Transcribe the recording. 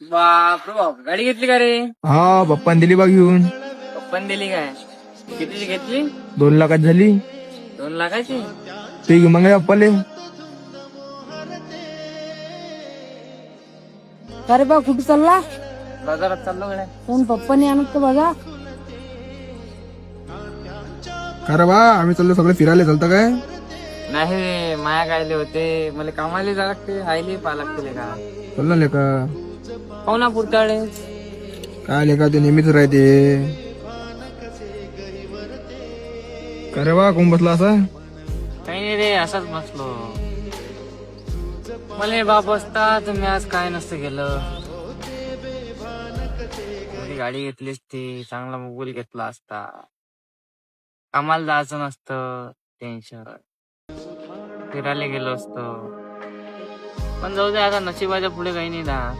बाप रे बाप, गाडी घेतली का रे? हा पप्पान दिली बा घेऊन. पप्पान दिली काय? कितीची घेतली? 2 लाखात झाली. 2 लाखाची? ते मग पप्पाले. अरे बा कुठे चालला? बाजारात चाललो गड्या. कोण पप्पानी आणत का बघा. अरे बा आम्ही चाललो सगळे फिरायला, चालतं काय? नाही रे, माया गायले होते, मला कामाला जा लागते, आईले पा लागते का? चाललं लेका. हो ना पुरताळे. काय लेका ते नेहमीच राहते. अरे बा कोण बसला असा? काही नाही रे, असाच बसलो. मला बाप असता तुम्ही आज काय नसतं गेलं. एवढी गाडी घेतली असती, चांगला मोबाईल घेतला असता, कामाला जायचं नसतं टेन्शन, फिरायला गेलो असतो. पण जाऊ दे, आता नशिबाच्या पुढे काही नाही ना.